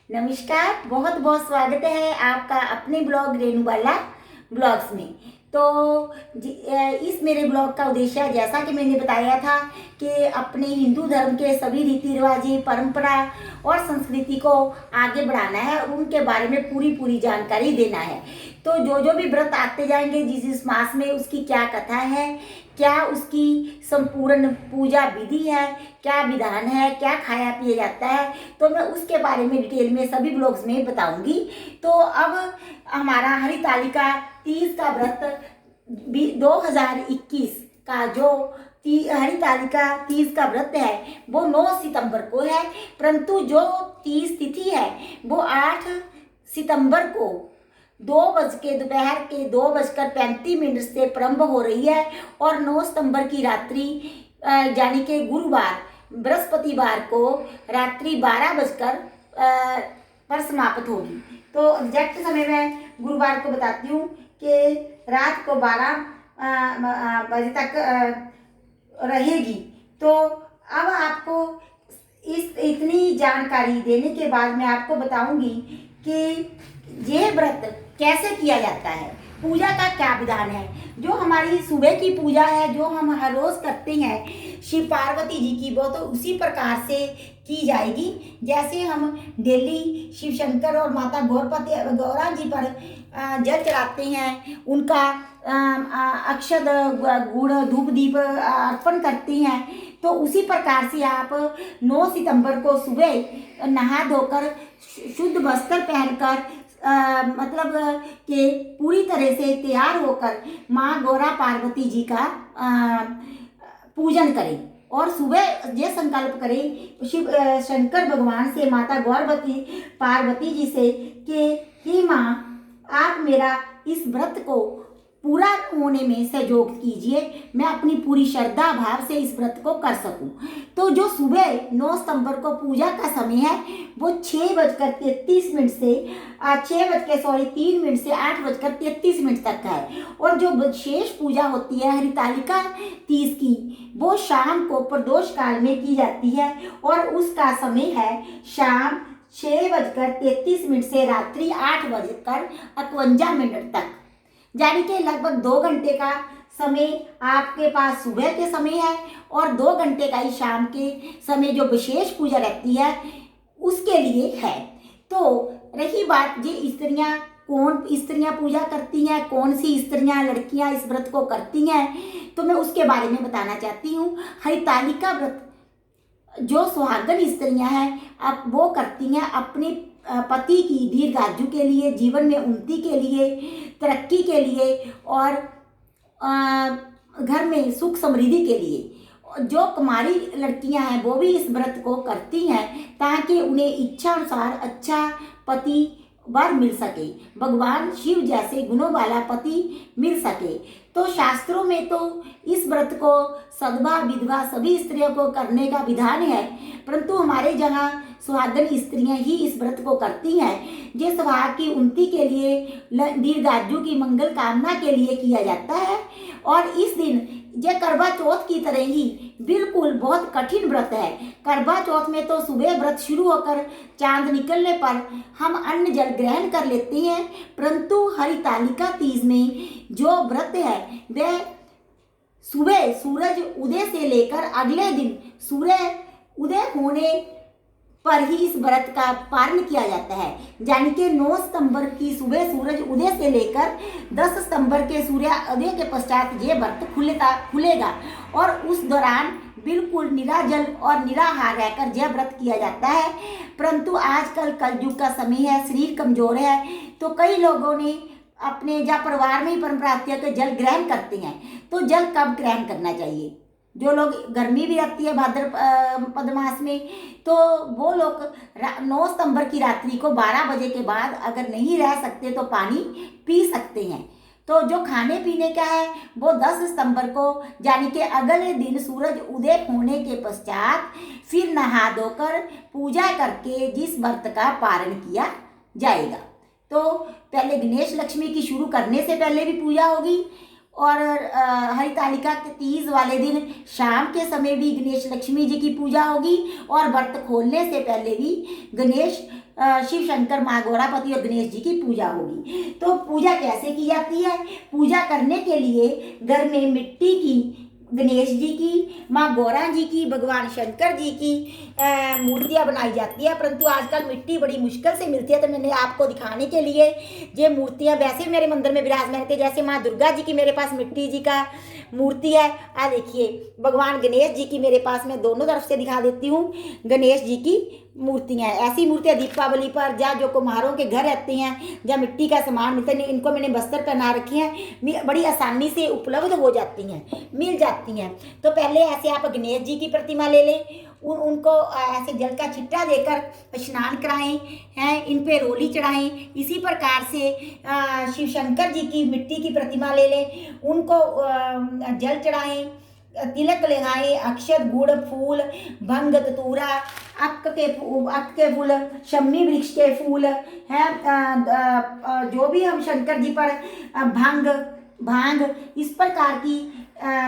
नमस्कार, बहुत बहुत स्वागत है आपका अपने ब्लॉग रेणुबाला ब्लॉग्स में। तो इस मेरे ब्लॉग का उद्देश्य, जैसा कि मैंने बताया था, कि अपने हिंदू धर्म के सभी रीति रिवाजी, परंपरा और संस्कृति को आगे बढ़ाना है और उनके बारे में पूरी जानकारी देना है। तो जो भी व्रत आते जाएंगे जिस मास में, उसकी क्या कथा है, क्या उसकी संपूर्ण पूजा विधि है, क्या विधान है, क्या खाया पिया जाता है, तो मैं उसके बारे में डिटेल में सभी ब्लॉग्स में बताऊंगी। तो अब हमारा हरितालिका तीज का व्रत 2021 का जो हरितालिका तीज का व्रत है वो 9 सितंबर को है, परंतु जो तीज तिथि है वो 8 सितंबर को दोपहर के 2:35 से प्रारंभ हो रही है और 9 सितंबर की रात्रि यानी कि गुरुवार बृहस्पतिवार को रात्रि 12 बजकर पर समाप्त होगी। तो एग्जैक्ट समय मैं गुरुवार को बताती हूँ कि रात को 12 बजे तक रहेगी। तो अब आपको इतनी जानकारी देने के बाद मैं आपको बताऊंगी कि यह व्रत कैसे किया जाता है, पूजा का क्या विधान है। जो हमारी सुबह की पूजा है, जो हम हर रोज करते हैं शिव पार्वती जी की, वो तो उसी प्रकार से की जाएगी जैसे हम डेली शिव शंकर और माता गौरा जी पर जल चढ़ाते हैं, उनका अक्षत गुड़ धूप दीप अर्पण करते हैं। तो उसी प्रकार से आप 9 सितंबर को सुबह नहा धोकर शुद्ध वस्त्र पहनकर मतलब कि पूरी तरह से तैयार होकर माँ गौरा पार्वती जी का पूजन करें और सुबह ये संकल्प करें शिव शंकर भगवान से, माता गौरवती पार्वती जी से कि हे माँ, आप मेरा इस व्रत को पूरा होने में सहयोग कीजिए, मैं अपनी पूरी श्रद्धा भाव से इस व्रत को कर सकूं। तो जो सुबह 9 सितंबर को पूजा का समय है वो 6:33 से 3 मिनट से 8:33 तक का है। और जो विशेष पूजा होती है हरितालिका तीज की, वो शाम को प्रदोष काल में की जाती है और उसका समय है शाम 6:33 से रात्रि 8:51 तक, यानी कि लगभग 2 घंटे का समय आपके पास सुबह के समय है और 2 घंटे का ही शाम के समय जो विशेष पूजा रहती है उसके लिए है। तो रही बात, ये कौन स्त्रियां पूजा करती हैं, कौन सी स्त्रियां लड़कियां इस व्रत को करती हैं, तो मैं उसके बारे में बताना चाहती हूँ। हरितालिका व्रत जो सुहागन स्त्रियां हैं अब वो करती हैं अपने पति की दीर्घायु के लिए, जीवन में उन्नति के लिए, तरक्की के लिए और घर में सुख समृद्धि के लिए। जो कुमारी लड़कियां हैं वो भी इस व्रत को करती हैं ताकि उन्हें इच्छा अनुसार अच्छा पति वर मिल सके, भगवान शिव जैसे गुणों वाला पति मिल सके। तो शास्त्रों में तो इस व्रत को सदवा विधवा सभी स्त्रियों को करने का विधान है, परंतु हमारे जहाँ सुहागन स्त्रियां ही इस व्रत को करती हैं। ये सुहाग की उन्नति के लिए, दीर्घायु की मंगल कामना के लिए किया जाता है। और इस दिन यह करवा चौथ की तरह ही बिल्कुल बहुत कठिन व्रत है। करवा चौथ में तो सुबह व्रत शुरू होकर चांद निकलने पर हम अन्न जल ग्रहण कर लेते हैं, परंतु हरितालिका तीज में जो व्रत है वह सुबह सूरज उदय से लेकर अगले दिन सूर्य उदय होने पर ही इस व्रत का पालन किया जाता है। यानी कि 9 सितंबर की सुबह सूरज उदय से लेकर 10 सितंबर के सूर्योदय के पश्चात ये व्रत खुलेगा और उस दौरान बिल्कुल निराजल और निराहार रहकर यह व्रत किया जाता है। परंतु आजकल कलयुग का समय है, शरीर कमजोर है, तो कई लोगों ने अपने या परिवार में ही परंपरा के जल ग्रहण करते हैं। तो जल कब ग्रहण करना चाहिए? जो लोग, गर्मी भी रहती है भाद्रपद मास में, तो वो लोग 9 सितंबर की रात्रि को 12 बजे के बाद अगर नहीं रह सकते तो पानी पी सकते हैं। तो जो खाने पीने का है वो 10 सितंबर को यानी कि अगले दिन सूरज उदय होने के पश्चात फिर नहा धोकर पूजा करके जिस व्रत का पारण किया जाएगा। तो पहले गणेश लक्ष्मी की शुरू करने से पहले भी पूजा होगी और हरितालिका के तीज वाले दिन शाम के समय भी गणेश लक्ष्मी जी की पूजा होगी और व्रत खोलने से पहले भी गणेश शिव शंकर, माँ गौरापति और गणेश जी की पूजा होगी। तो पूजा कैसे की जाती है? पूजा करने के लिए घर में मिट्टी की गणेश जी की, माँ गौरा जी की, भगवान शंकर जी की मूर्तियाँ बनाई जाती है। परंतु आजकल मिट्टी बड़ी मुश्किल से मिलती है, तो मैंने आपको दिखाने के लिए ये मूर्तियाँ वैसे मेरे मंदिर में विराजमान थे। जैसे माँ दुर्गा जी की मेरे पास मिट्टी जी का मूर्ति है। आ देखिए, भगवान गणेश जी की मेरे पास, मैं दोनों तरफ से दिखा देती हूँ, गणेश जी की मूर्तियाँ हैं। ऐसी मूर्तियाँ दीपावली पर जहाँ जो कुम्हारों के घर रहते हैं, जहाँ मिट्टी का सामान मिलता है, इनको मैंने बस्तर पहना रखी हैं, बड़ी आसानी से उपलब्ध हो जाती हैं, मिल जाती हैं। तो पहले ऐसे आप गणेश जी की प्रतिमा ले लें, उनको ऐसे जल का छिट्टा देकर स्नान कराएं हैं, इन पे रोली चढ़ाएं। इसी प्रकार से शिव शंकर जी की मिट्टी की प्रतिमा ले लें, उनको जल चढ़ाएं, तिलक लगाएं, अक्षत, गुड़, फूल, भंग, धतूरा, अक के फूल, शम्मी वृक्ष के फूल हैं, जो भी हम शंकर जी पर भांग इस प्रकार की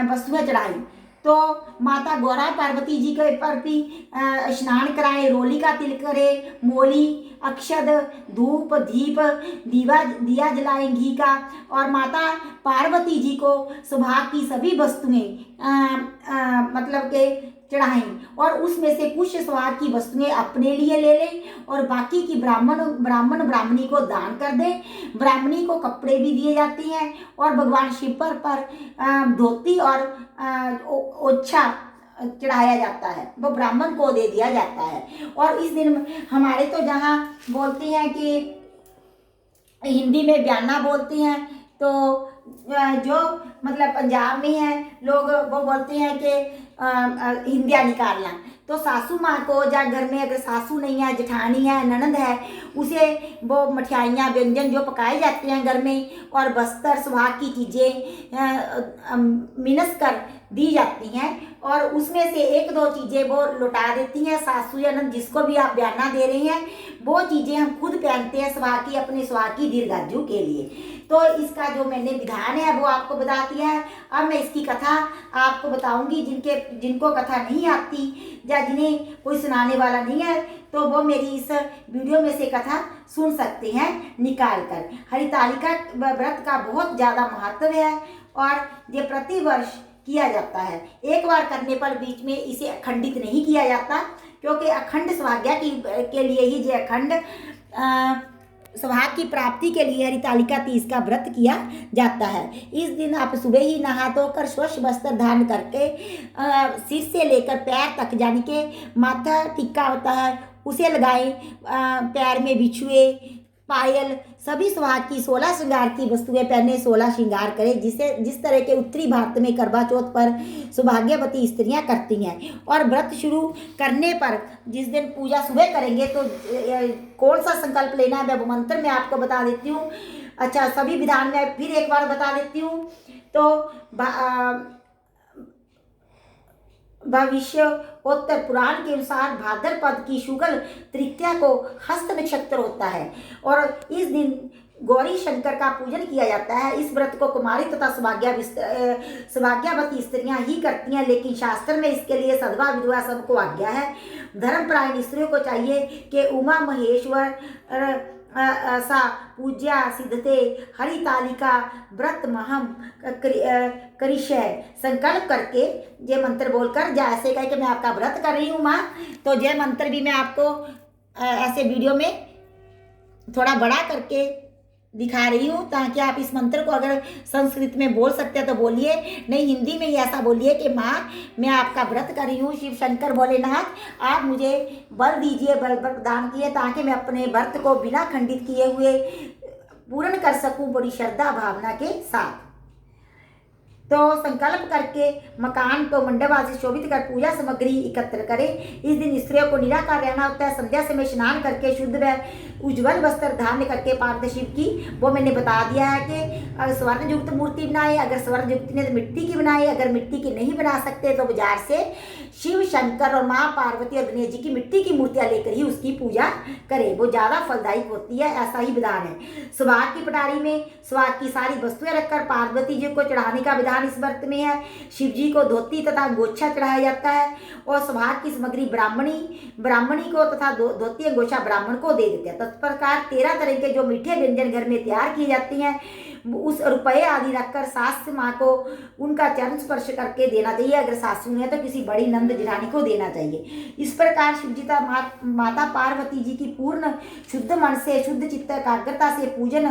वस्तुएं चढ़ाएं। तो माता गौरा पार्वती जी के पर भी स्नान कराएं, रोली का तिलक करें, मोली, अक्षत, धूप, दीप, दिया जलाएं घी का, और माता पार्वती जी को सुभाग की सभी वस्तुएं मतलब के चढ़ाएं, और उसमें से कुछ सुहाग की वस्तुएं अपने लिए ले लें और बाकी की ब्राह्मणी को दान कर दें। ब्राह्मणी को कपड़े भी दिए जाते हैं, और भगवान शिव पर धोती और ओछा चढ़ाया जाता है, वो ब्राह्मण को दे दिया जाता है। और इस दिन हमारे तो जहाँ बोलते हैं कि हिंदी में बयाना बोलते हैं, तो जो मतलब पंजाब में है लोग, वो बोलते हैं कि हिंदिया निकालना। तो सासू माँ को, या घर में अगर सासू नहीं है, जेठानी है, ननंद है, उसे वो मठियाइयाँ, व्यंजन जो पकाए जाते हैं घर में, और बस्तर, सुहाग की चीज़ें मिनस कर दी जाती हैं, और उसमें से एक दो चीज़ें वो लौटा देती हैं सासू या ननद, जिसको भी आप बयाना दे रही हैं। वो चीज़ें हम खुद पहनते हैं सुहाग की, अपने सुहाग की दीर्घायु के लिए। तो इसका जो मैंने विधान है वो आपको बता दिया है। अब मैं इसकी कथा आपको बताऊंगी। जिनको कथा नहीं आती या जिन्हें कोई सुनाने वाला नहीं है, तो वो मेरी इस वीडियो में से कथा सुन सकते हैं निकाल कर। हरितालिका व्रत का बहुत ज़्यादा महत्व है, और ये प्रतिवर्ष किया जाता है। एक बार करने पर बीच में इसे अखंडित नहीं किया जाता, क्योंकि अखंड सौभाग्य के लिए ही ये अखंड सौभाग्य की प्राप्ति के लिए हरितालिका तीज का व्रत किया जाता है। इस दिन आप सुबह ही नहा धोकर स्वच्छ वस्त्र धारण करके सिर से लेकर पैर तक, यानी के माथा टिक्का होता है, उसे लगाएं। पैर में बिछुए, पायल, सभी सुहाग की 16 श्रृंगार की वस्तुएं पहने, 16 श्रृंगार करें, जिस तरह के उत्तरी भारत में करवा चौथ पर सौभाग्यवती स्त्रियां करती हैं। और व्रत शुरू करने पर जिस दिन पूजा सुबह करेंगे, तो कौन सा संकल्प लेना है मैं मंत्र में आपको बता देती हूँ। अच्छा, सभी विधान में फिर एक बार बता देती हूँ। तो भविष्योत्तर पुराण के अनुसार भाद्रपद की शुक्ल तृतीया को हस्त नक्षत्र होता है, और इस दिन गौरी शंकर का पूजन किया जाता है। इस व्रत को कुमारी तथा सौभाग्यवती स्त्रियां ही करती हैं, लेकिन शास्त्र में इसके लिए सदवा विधवा सबको आज्ञा है। धर्मपरायण स्त्रियों को चाहिए कि उमा महेश्वर सा पूज्या सिद्धते हरितालिका व्रत महम करिष्य, संकल्प करके जय मंत्र बोलकर, जैसे कहे कि मैं आपका व्रत कर रही हूँ माँ, तो जय मंत्र भी मैं आपको ऐसे वीडियो में थोड़ा बड़ा करके दिखा रही हूँ, ताकि आप इस मंत्र को अगर संस्कृत में बोल सकते हैं तो बोलिए, नहीं हिंदी में ही ऐसा बोलिए कि माँ मैं आपका व्रत कर रही हूँ। शिव शंकर भोलेनाथ, आप मुझे बल दीजिए, बल प्रदान किए, ताकि मैं अपने व्रत को बिना खंडित किए हुए पूर्ण कर सकूँ बड़ी श्रद्धा भावना के साथ। तो संकल्प करके मकान को मंडप आदि से शोभित कर पूजा सामग्री एकत्र करें। इस दिन स्त्रियों को निराकार रहना होता है। संध्या समय स्नान करके शुद्ध व उज्ज्वल वस्त्र धारण करके पार्वती शिव की, वो मैंने बता दिया है कि अगर स्वर्ण युक्त मूर्ति बनाए, अगर स्वर्ण युक्त नहीं तो मिट्टी की बनाए, अगर मिट्टी की नहीं बना सकते तो बाजार से शिव शंकर और माँ पार्वती और गणेश जी की मिट्टी की मूर्तियाँ लेकर ही उसकी पूजा करें, वो ज़्यादा फलदायक होती है। ऐसा ही विधान है। सुहाग की पटारी में सुहाग की सारी वस्तुएं रखकर पार्वती जी को चढ़ाने का विधान विधान इस व्रत में है। शिव जी को धोती तथा अंगोछा चढ़ाया जाता है और सुहाग की सामग्री ब्राह्मणी को तथा धोती अंगोछा ब्राह्मण को दे देते हैं। तत्प्रकार 13 तरह के जो मीठे व्यंजन घर में तैयार किए जाती हैं, उस रुपये आदि रखकर सास माँ को उनका चरण स्पर्श करके देना चाहिए। अगर सासू है तो किसी बड़ी नंद जिरानी को देना चाहिए। इस प्रकार शिवजी का माता पार्वती जी की पूर्ण शुद्ध मन से, शुद्ध चित्त एकाग्रता से पूजन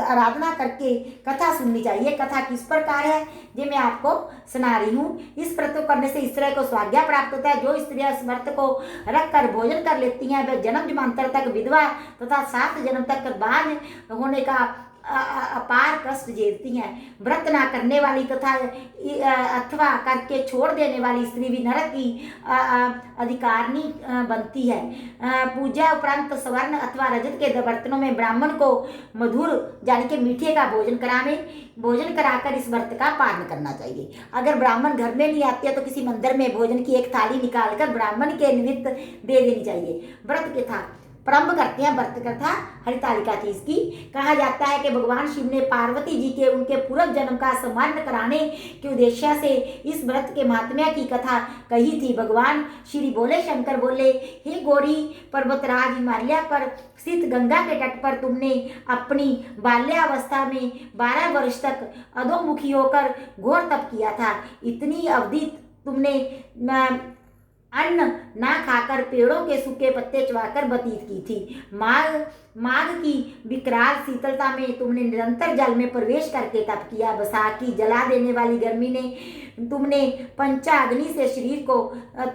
आराधना करके कथा सुननी चाहिए। कथा किस प्रकार है ये मैं आपको सुना रही हूँ। इस व्रत को करने से स्त्री को सौभाग्य प्राप्त होता है। जो स्त्रियां इस व्रत को रख कर भोजन कर लेती हैं वे जन्म जन्मांतर तक विधवा तथा 7 जन्म तक बांझ होने का अपार कष्ट झेलती हैं। व्रत ना करने वाली तथा अथवा करके छोड़ देने वाली स्त्री भी नरक की अधिकारिणी बनती है। पूजा उपरांत स्वर्ण अथवा रजत के बर्तनों में ब्राह्मण को मधुर यानी कि मीठे का भोजन कराकर इस व्रत का पालन करना चाहिए। अगर ब्राह्मण घर में नहीं आते तो किसी मंदिर में भोजन की एक थाली निकालकर ब्राह्मण के निमित्त दे देनी चाहिए। व्रत कथा प्रारंभ करते हैं। व्रत कथा हरितालिका थी इसकी। कहा जाता है कि भगवान शिव ने पार्वती जी के उनके पूर्व जन्म का स्मरण कराने के उद्देश्य से इस व्रत के महात्म्य की कथा कही थी। भगवान श्री बोले, शंकर बोले, हे गौरी पर्वतराज, हिमालय पर स्थित गंगा के तट पर तुमने अपनी बाल्यावस्था में 12 वर्ष तक अधोमुखी होकर घोर तप किया था। इतनी अवधि तुमने अन्न ना खाकर पेड़ों के सूखे पत्ते चबाकर व्यतीत की थी। माघ की विकराल शीतलता में तुमने निरंतर जल में प्रवेश करके तप किया। वसाख की जला देने वाली गर्मी ने तुमने पंचाग्नि से शरीर को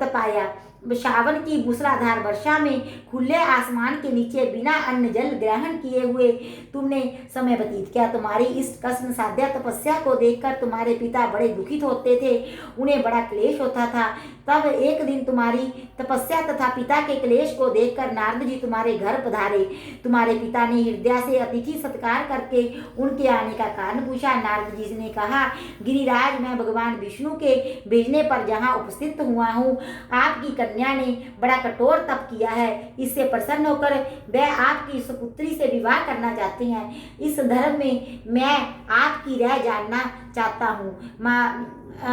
तपाया। श्रावण की मूसलाधार वर्षा में खुले आसमान के नीचे बिना अन्न जल ग्रहण किए हुए तुमने समय व्यतीत किया। तुम्हारी इस कष्ट साध्य तपस्या को देखकर तुम्हारे पिता बड़े दुखित होते थे, उन्हें बड़ा क्लेश होता था। तब एक दिन तुम्हारी तपस्या तथा पिता के क्लेश को देखकर नारद जी तुम्हारे घर पधारे। तुम्हारे पिता ने हृदय से अतिथि सत्कार करके उनके आने का कारण पूछा। नारद जी ने कहा, गिरिराज, मैं भगवान विष्णु के भेजने पर जहाँ उपस्थित हुआ हूँ। आपकी कन्या ने बड़ा कठोर तप किया है। इससे प्रसन्न होकर वह आपकी सुपुत्री से विवाह करना चाहते हैं। इस धर्म में मैं आपकी राय जानना चाहता हूँ।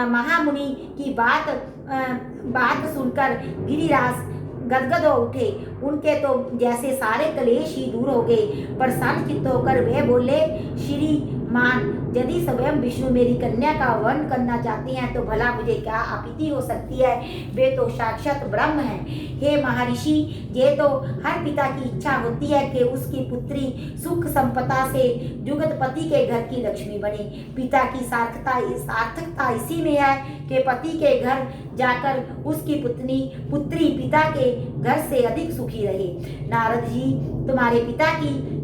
महामुनि की बात सुनकर गिरिराज गदगद हो उठे। उनके तो जैसे सारे कलेश ही दूर हो गए। प्रसन्न चित्त होकर वे बोले, श्रीमान, यदि स्वयं विष्णु मेरी कन्या का वर्ण करना चाहते हैं तो भला मुझे क्या आपत्ति हो सकती है। वे तो साक्षात ब्रह्म हैं। हे महर्षि, ये तो हर पिता की इच्छा होती है कि उसकी पुत्री सुख संपदा से जुगतपति के घर की लक्ष्मी बने। पिता की सार्थकता इसी में है कि पति के घर जाकर उसकी पुत्री पिता के घर से अधिक सुखी रहे। नारद जी तुम्हारे पिता की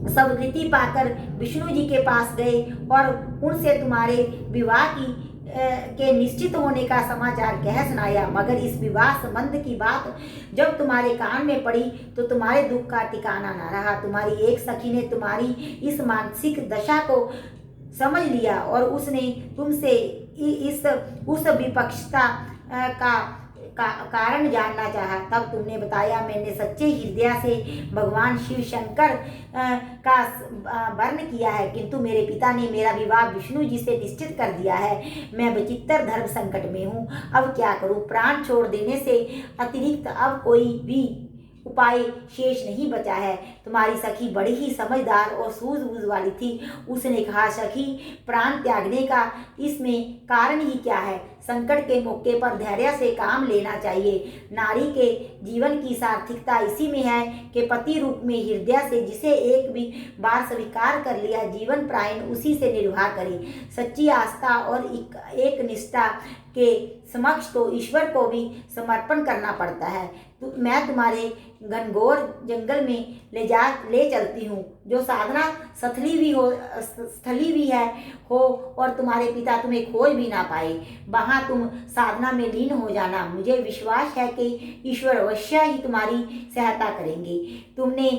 स्वीकृति पाकर विष्णु जी के पास गए और उनसे तुम्हारे विवाह के निश्चित होने का समाचार कह सुनाया। मगर इस विवाह संबंध की बात जब तुम्हारे कान में पड़ी तो तुम्हारे दुख का ठिकाना न रहा। तुम्हारी एक सखी ने तुम्हारी इस मानसिक दशा को समझ लिया और उसने तुमसे उस विपक्षता का कारण जानना चाहा। तब तुमने बताया, मैंने सच्चे हृदय से भगवान शिव शंकर का वर्ण किया है, किंतु मेरे पिता ने मेरा विवाह विष्णु जी से निश्चित कर दिया है। मैं विचित्र धर्म संकट में हूँ, अब क्या करूँ। प्राण छोड़ देने से अतिरिक्त अब कोई भी उपाय शेष नहीं बचा है। तुम्हारी सखी बड़ी ही समझदार और सूझबूझ वाली थी। उसने कहा, सखी, प्राण त्यागने का इसमें कारण ही क्या है। संकट के मौके पर धैर्य से काम लेना चाहिए। नारी के जीवन की सार्थकता इसी में है कि पति रूप में हृदय से जिसे एक भी बार स्वीकार कर लिया, जीवन प्रायण उसी से निर्वाह करे। सच्ची आस्था और एक निष्ठा के समक्ष तो ईश्वर को भी समर्पण करना पड़ता है। तो मैं तुम्हारे घनघोर जंगल में ले चलती हूँ, जो साधना स्थली भी हो और तुम्हारे पिता तुम्हें खोज भी ना पाए। वहाँ तुम साधना में लीन हो जाना। मुझे विश्वास है कि ईश्वर अवश्य ही तुम्हारी सहायता करेंगे। तुमने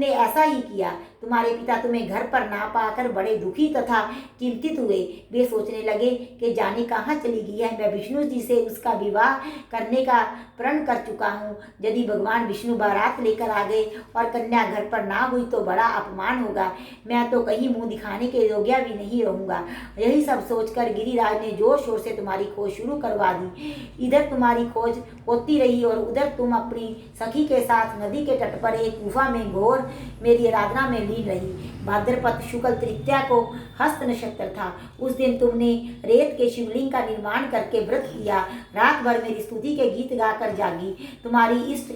ऐसा ही किया। तुम्हारे पिता तुम्हें घर पर ना पाकर बड़े दुखी तथा चिंतित हुए। वे सोचने लगे कि जाने कहाँ चली गई है। मैं विष्णु जी से उसका विवाह करने का प्रण कर चुका हूँ। यदि भगवान विष्णु बारात लेकर आ गए और कन्या घर पर ना हुई तो बड़ा अपमान होगा। मैं तो कहीं मुंह दिखाने के योग्य भी नहीं रहूंगा। यही सब सोचकर गिरिराज ने जोर शोर से तुम्हारी खोज शुरू करवा दी। इधर तुम्हारी खोज होती रही और उधर तुम अपनी सखी के साथ नदी के तट पर एक गुफा में घोर मेरी आराधना में लीन रही। भाद्रपद शुक्ल तृतीया को हस्त नक्षत्र था। उस दिन तुमने रेत के शिवलिंग का निर्माण करके व्रत किया। रात भर मेरी स्तुति के गीत गाकर जागी। तुम्हारी इष्ट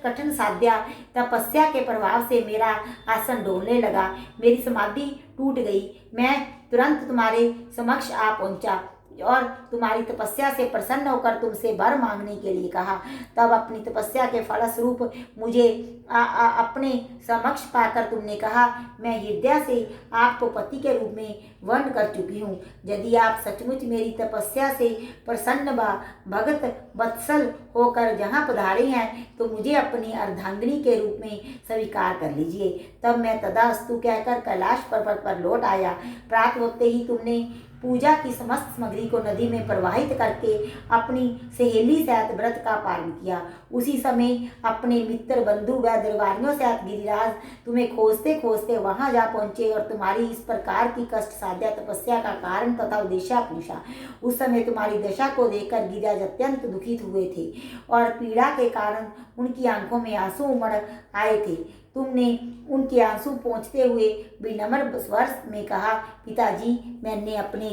कठिन साध्या तपस्या के प्रभाव से मेरा आसन डोलने लगा। मेरी समाधि टूट गई। मैं तुरंत तुम्हारे समक्ष आ पहुंचा और तुम्हारी तपस्या से प्रसन्न होकर तुमसे वर मांगने के लिए कहा। तब अपनी तपस्या के फलस्वरूप मुझे अपने समक्ष पाकर तुमने कहा, मैं हृदय से आपको पति के रूप में वर्ण कर चुकी हूँ। यदि आप सचमुच मेरी तपस्या से प्रसन्न व भगत वत्सल होकर जहाँ पधारे हैं तो मुझे अपनी अर्धांगिनी के रूप में स्वीकार कर लीजिए। तब मैं तदास्तु कहकर कैलाश पर्वत पर लौट आया। प्रातः होते ही तुमने पूजा की समस्त सामग्री को नदी में प्रवाहित करके अपनी सहेली सहित व्रत का पालन किया। उसी समय अपने मित्र बंधु व दरबारियों सहित गिरिराज तुम्हें खोजते खोजते वहां जा पहुंचे और तुम्हारी इस प्रकार की कष्ट साध्या तपस्या का कारण तथा उद्देश्य पूछा। उस समय तुम्हारी दशा को देखकर गिरिराज अत्यंत दुखित हुए थे और पीड़ा के कारण उनकी आंखों में आंसू उमड़ आए थे। तुमने उनके आंसू पोंछते हुए विनम्र स्वर में कहा, पिताजी, मैंने अपने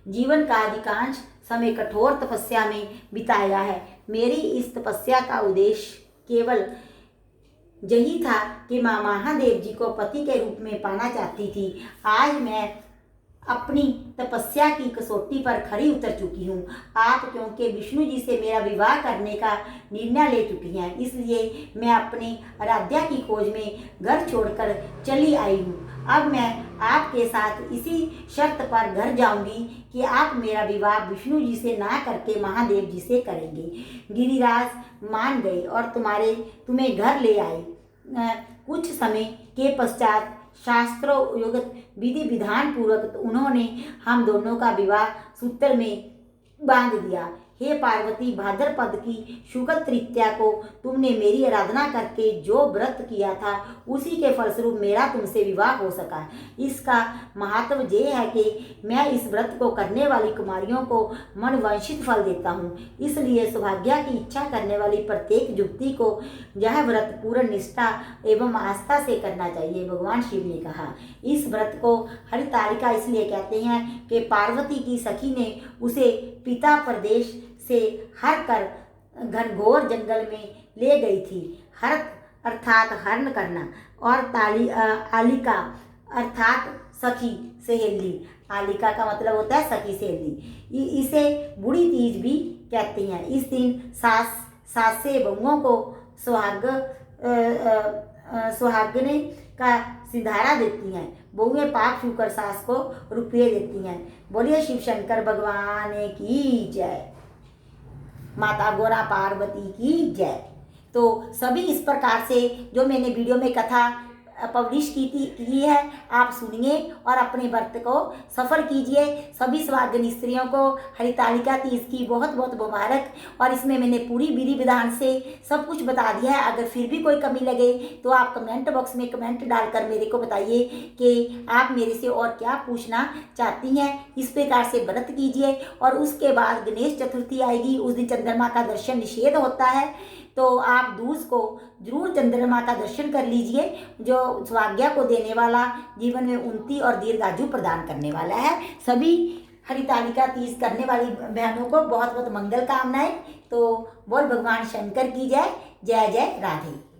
जीवन का अधिकांश समय कठोर तपस्या में बिताया है। मेरी इस तपस्या का उद्देश्य केवल यही था कि माँ महादेव जी को पति के रूप में पाना चाहती थी। आज मैं अपनी तपस्या की कसौटी पर खरी उतर चुकी हूँ। आप क्योंकि विष्णु जी से मेरा विवाह करने का निर्णय ले चुकी हैं, इसलिए मैं अपनी आराध्या की खोज में घर छोड़कर चली आई हूँ। अब मैं आपके साथ इसी शर्त पर घर जाऊंगी कि आप मेरा विवाह विष्णु जी से ना करके महादेव जी से करेंगे। गिरिराज मान गए और तुम्हें घर ले आए। कुछ समय के पश्चात शास्त्रोक्त विधि विधान पूर्वक उन्होंने हम दोनों का विवाह सूत्र में बांध दिया। हे पार्वती, भाद्रपद की शुक्ल तृतीया को तुमने मेरी आराधना करके जो व्रत किया था उसी के फलस्वरूप मेरा तुमसे विवाह हो सका। इसका महत्व ये है कि मैं इस व्रत को करने वाली कुमारियों को मनवांछित फल देता हूँ। इसलिए सौभाग्य की इच्छा करने वाली प्रत्येक युवती को यह व्रत पूर्ण निष्ठा एवं आस्था से करना चाहिए। भगवान शिव ने कहा। इस व्रत को हरितालिका इसलिए कहते हैं कि पार्वती की सखी ने उसे पिता प्रदेश से हर कर घनघोर जंगल में ले गई थी। हर अर्थात हरण करना और आलिका अर्थात सखी सहेली। आलिका का मतलब होता है सखी सहेली। इसे बूढ़ी तीज भी कहते हैं। इस दिन सास से बहुओं को सुहागने का सिंधारा देती हैं। बहुएं पाक छूकर सास को रुपये देती हैं। बोलिए शिव शंकर भगवान की जय। माता गौरा पार्वती की जय। तो सभी इस प्रकार से जो मैंने वीडियो में कथा पब्लिश की है, आप सुनिए और अपने व्रत को सफल कीजिए। सभी सुहागिन स्त्रियों को हरितालिका तीज की बहुत बहुत मुबारक। और इसमें मैंने पूरी विधि विधान से सब कुछ बता दिया है। अगर फिर भी कोई कमी लगे तो आप कमेंट बॉक्स में कमेंट डालकर मेरे को बताइए कि आप मेरे से और क्या पूछना चाहती हैं। इस प्रकार से व्रत कीजिए। और उसके बाद गणेश चतुर्थी आएगी। उस दिन चंद्रमा का दर्शन निषेध होता है, तो आप दूज को जरूर चंद्रमा का दर्शन कर लीजिए, जो सौभाग्य को देने वाला, जीवन में उन्नति और दीर्घायु प्रदान करने वाला है। सभी हरितालिका तीज करने वाली बहनों को बहुत बहुत मंगल कामनाएं। तो बोल भगवान शंकर की जय। जय जय राधे।